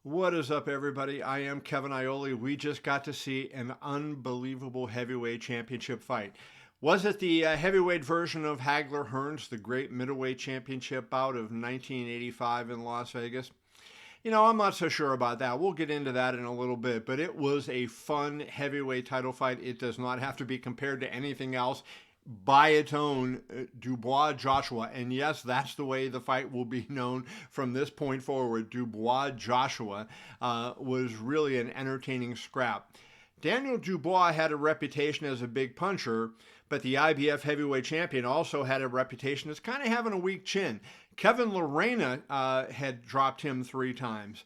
What is up, everybody? I am Kevin Ioli. We just got to see an unbelievable heavyweight championship fight. Was it the heavyweight version of Hagler-Hearns, the great middleweight championship bout of 1985 in Las Vegas? I'm not so sure about that. We'll get into that in a little bit, but it was a fun heavyweight title fight. It does not have to be compared to anything else by its own. Dubois Joshua. And yes, that's the way the fight will be known from this point forward. Dubois Joshua was really an entertaining scrap. Daniel Dubois had a reputation as a big puncher, but the IBF heavyweight champion also had a reputation as kind of having a weak chin. Kevin Lorena had dropped him 3 times.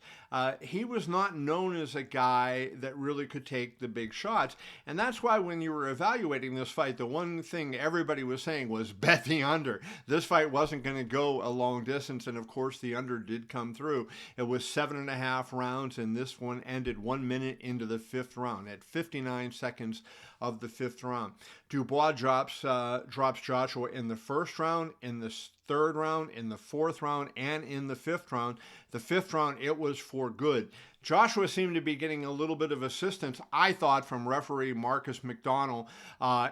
He was not known as a guy that really could take the big shots. And that's why when you were evaluating this fight, the one thing everybody was saying was bet the under. This fight wasn't going to go a long distance. And of course, the under did come through. It was 7.5 rounds, and this one ended 1 minute into the 5th round at 59 seconds of the 5th round. Dubois drops Joshua in the 1st round, in the 3rd round, in the 4th round, and in the 5th round. The 5th round, it was for good. Joshua seemed to be getting a little bit of assistance, I thought, from referee Marcus McDonnell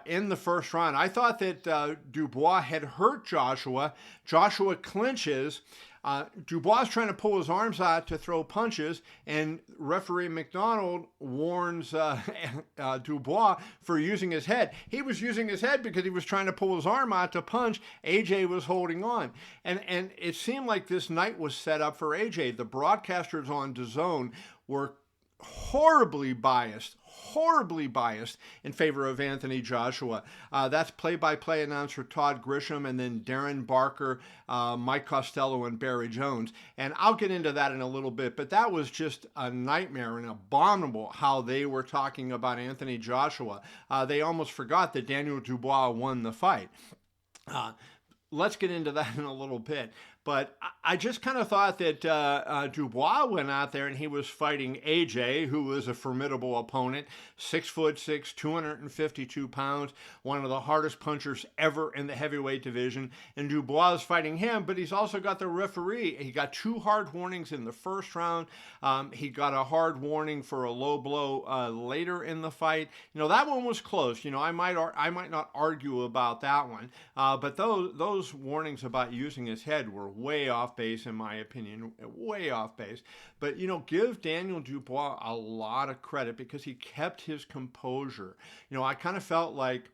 in the 1st round. I thought that Dubois had hurt Joshua. Joshua clinches. Dubois trying to pull his arms out to throw punches, and referee McDonald warns Dubois for using his head. He was using his head because he was trying to pull his arm out to punch. AJ was holding on. And it seemed like this night was set up for AJ. The broadcasters on DAZN were horribly biased in favor of Anthony Joshua. That's play-by-play announcer Todd Grisham, and then Darren Barker, Mike Costello, and Barry Jones. And I'll get into that in a little bit, but that was just a nightmare and abominable how they were talking about Anthony Joshua. They almost forgot that Daniel Dubois won the fight. Let's get into that in a little bit. But I just kind of thought that Dubois went out there and he was fighting AJ, who was a formidable opponent, 6'6", 252 pounds, one of the hardest punchers ever in the heavyweight division. And Dubois is fighting him, but he's also got the referee. He got 2 hard warnings in the 1st round. He got a hard warning for a low blow later in the fight. That one was close. I might not argue about that one. But those warnings about using his head were way off base, in my opinion, way off base. But, give Daniel Dubois a lot of credit because he kept his composure. I kind of felt like,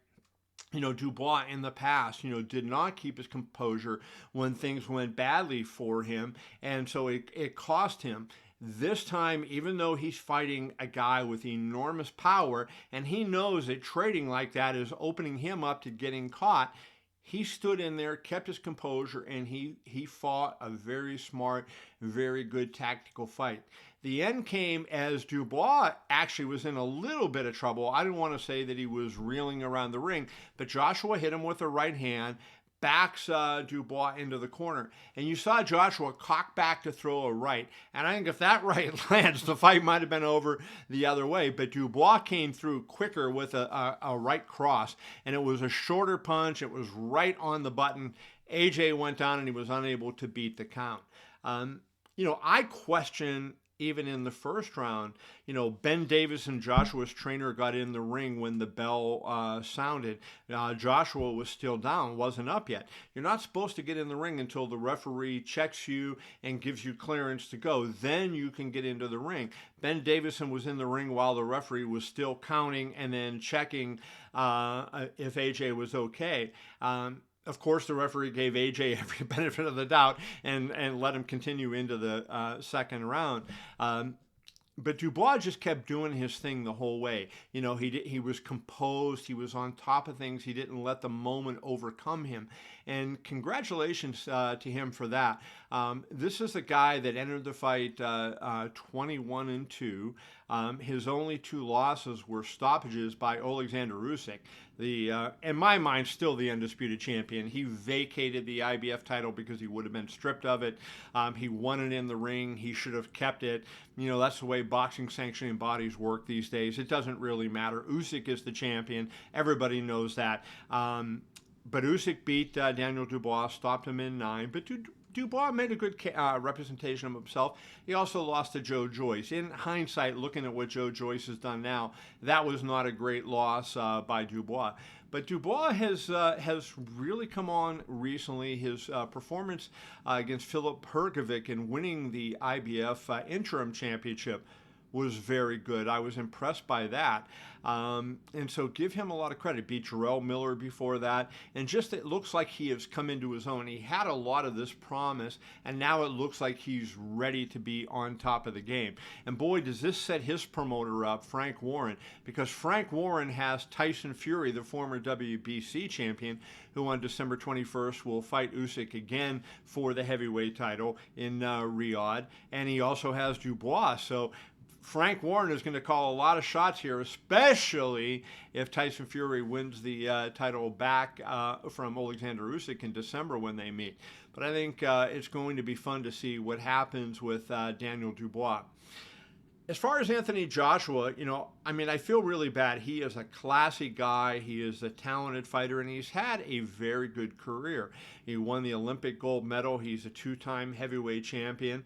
Dubois in the past, did not keep his composure when things went badly for him. And so it cost him. This time, even though he's fighting a guy with enormous power, and he knows that trading like that is opening him up to getting caught, he stood in there, kept his composure, and he fought a very smart, very good tactical fight. The end came as Dubois actually was in a little bit of trouble. I didn't want to say that he was reeling around the ring, but Joshua hit him with a right hand, backs Dubois into the corner. And you saw Joshua cock back to throw a right. And I think if that right lands, the fight might have been over the other way. But Dubois came through quicker with a right cross. And it was a shorter punch. It was right on the button. AJ went down and he was unable to beat the count. I question, even in the 1st round, Ben Davis and Joshua's trainer got in the ring when the bell sounded. Joshua was still down, wasn't up yet. You're not supposed to get in the ring until the referee checks you and gives you clearance to go. Then you can get into the ring. Ben Davison was in the ring while the referee was still counting and then checking if AJ was okay. Of course, the referee gave AJ every benefit of the doubt and let him continue into the 2nd round. But Dubois just kept doing his thing the whole way. He was composed. He was on top of things. He didn't let the moment overcome him. And congratulations to him for that. This is a guy that entered the fight 21-2. His only 2 losses were stoppages by Alexander Usyk, in my mind, still the undisputed champion. He vacated the IBF title because he would have been stripped of it. He won it in the ring. He should have kept it. That's the way boxing sanctioning bodies work these days. It doesn't really matter. Usyk is the champion. Everybody knows that. But Usyk beat Daniel Dubois, stopped him in 9. But Dubois made a good representation of himself. He also lost to Joe Joyce. In hindsight, looking at what Joe Joyce has done now, that was not a great loss by Dubois. But Dubois has really come on recently. His performance against Filip Hrgovic in winning the IBF interim championship was very good. I was impressed by that. And so give him a lot of credit. Beat Jarrell Miller before that. And just it looks like he has come into his own. He had a lot of this promise, and now it looks like he's ready to be on top of the game. And boy, does this set his promoter up, Frank Warren, because Frank Warren has Tyson Fury, the former WBC champion, who on December 21st will fight Usyk again for the heavyweight title in Riyadh. And he also has Dubois. So Frank Warren is going to call a lot of shots here, especially if Tyson Fury wins the title back from Alexander Usyk in December when they meet. But I think it's going to be fun to see what happens with Daniel Dubois. As far as Anthony Joshua, I feel really bad. He is a classy guy. He is a talented fighter, and he's had a very good career. He won the Olympic gold medal. He's a two-time heavyweight champion.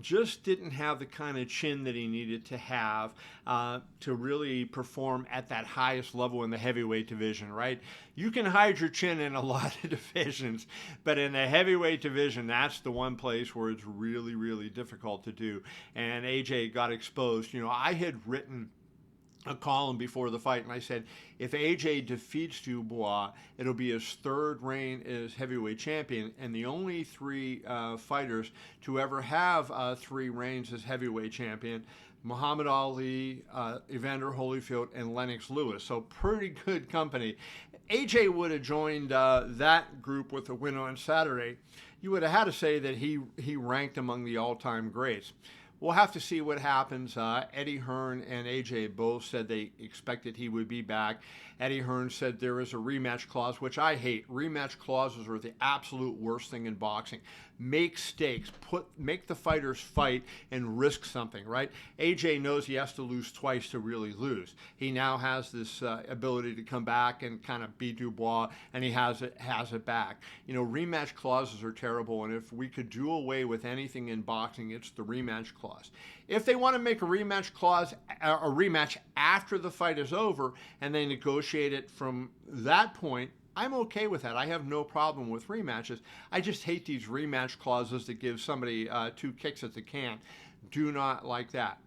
Just didn't have the kind of chin that he needed to have to really perform at that highest level in the heavyweight division, right? You can hide your chin in a lot of divisions, but in the heavyweight division, that's the one place where it's really, really difficult to do. And AJ got exposed. I had written a column before the fight, and I said, if AJ defeats Dubois, it'll be his third reign as heavyweight champion, and the only three fighters to ever have three reigns as heavyweight champion: Muhammad Ali, Evander Holyfield, and Lennox Lewis. So pretty good company. AJ would have joined that group with a win on Saturday. You would have had to say that he ranked among the all-time greats. We'll have to see what happens. Eddie Hearn and AJ both said they expected he would be back. Eddie Hearn said there is a rematch clause, which I hate. Rematch clauses are the absolute worst thing in boxing. Make stakes. Make the fighters fight and risk something, right? AJ knows he has to lose twice to really lose. He now has this ability to come back and kind of beat Dubois, and he has it back. Rematch clauses are terrible, and if we could do away with anything in boxing, it's the rematch clause. If they want to make a rematch clause, a rematch after the fight is over, and they negotiate it from that point, I'm okay with that. I have no problem with rematches. I just hate these rematch clauses that give somebody two kicks at the can. Do not like that.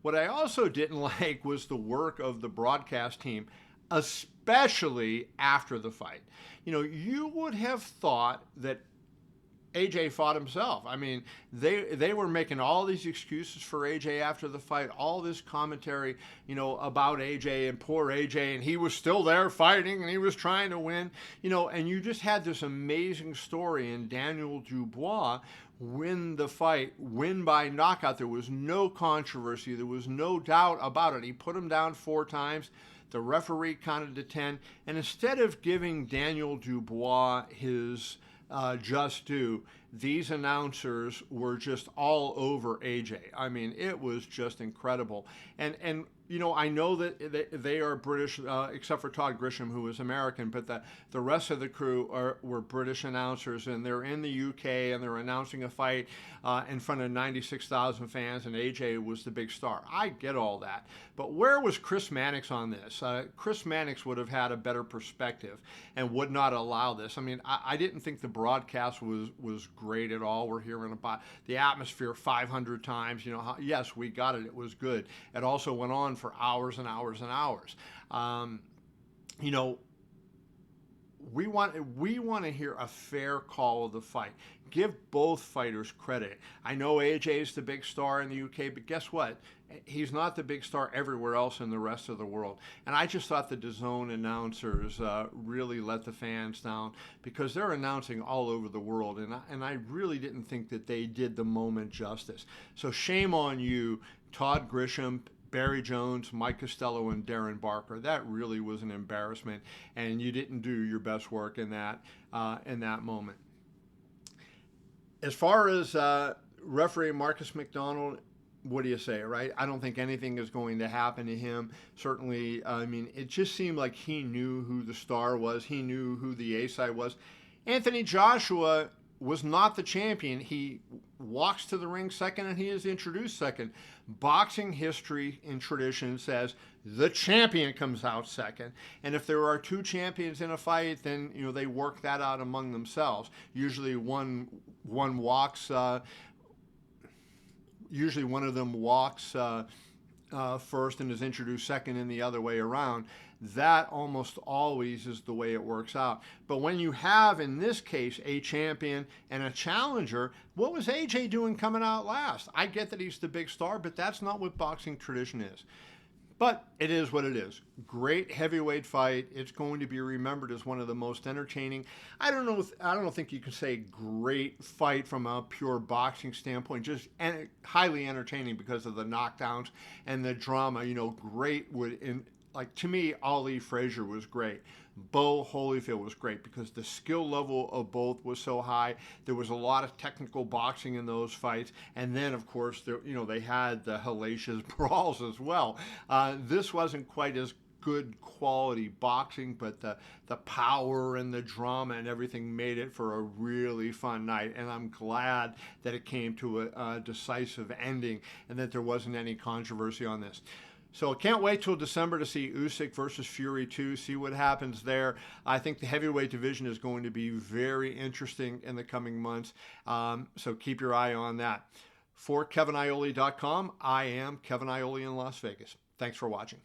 What I also didn't like was the work of the broadcast team, especially after the fight. You would have thought that AJ fought himself. They were making all these excuses for AJ after the fight, all this commentary, about AJ and poor AJ, and he was still there fighting and he was trying to win, and you just had this amazing story in Daniel Dubois win the fight, win by knockout. There was no controversy. There was no doubt about it. He put him down 4 times. The referee counted to 10, and instead of giving Daniel Dubois his just due, these announcers were just all over AJ. It was just incredible. And I know that they are British, except for Todd Grisham, who is American, but the rest of the crew were British announcers, and they're in the UK, and they're announcing a fight in front of 96,000 fans, and AJ was the big star. I get all that. But where was Chris Mannix on this? Chris Mannix would have had a better perspective and would not allow this. I didn't think the broadcast was great at all. We're hearing about the atmosphere 500 times. Yes, we got it. It was good. It also went on for hours and hours and hours. We want to hear a fair call of the fight. Give both fighters credit. I know AJ is the big star in the UK, but guess what? He's not the big star everywhere else in the rest of the world. And I just thought the DAZN announcers really let the fans down, because they're announcing all over the world, and I really didn't think that they did the moment justice. So shame on you, Todd Grisham, Barry Jones, Mike Costello, and Darren Barker. That really was an embarrassment, and you didn't do your best work in that moment. As far as referee Marcus McDonnell, what do you say, right? I don't think anything is going to happen to him. Certainly, it just seemed like he knew who the star was. He knew who the A-side was. Anthony Joshua was not the champion. He walks to the ring second and he is introduced second. Boxing history and tradition says the champion comes out second. And if there are two champions in a fight, then they work that out among themselves. Usually one walks. Usually one of them walks first and is introduced second, and the other way around. That almost always is the way it works out. But when you have, in this case, a champion and a challenger, what was AJ doing coming out last? I get that he's the big star, but that's not what boxing tradition is. But it is what it is. Great heavyweight fight. It's going to be remembered as one of the most entertaining. I don't think you can say great fight from a pure boxing standpoint. Just highly entertaining because of the knockdowns and the drama. Great would. Like, to me, Ali Frazier was great. Bo Holyfield was great because the skill level of both was so high. There was a lot of technical boxing in those fights. And then, of course, they had the hellacious brawls as well. This wasn't quite as good quality boxing, but the power and the drama and everything made it for a really fun night. And I'm glad that it came to a decisive ending and that there wasn't any controversy on this. So I can't wait till December to see Usyk versus Fury 2, see what happens there. I think the heavyweight division is going to be very interesting in the coming months, so keep your eye on that. For KevinIole.com, I am Kevin Iole in Las Vegas. Thanks for watching.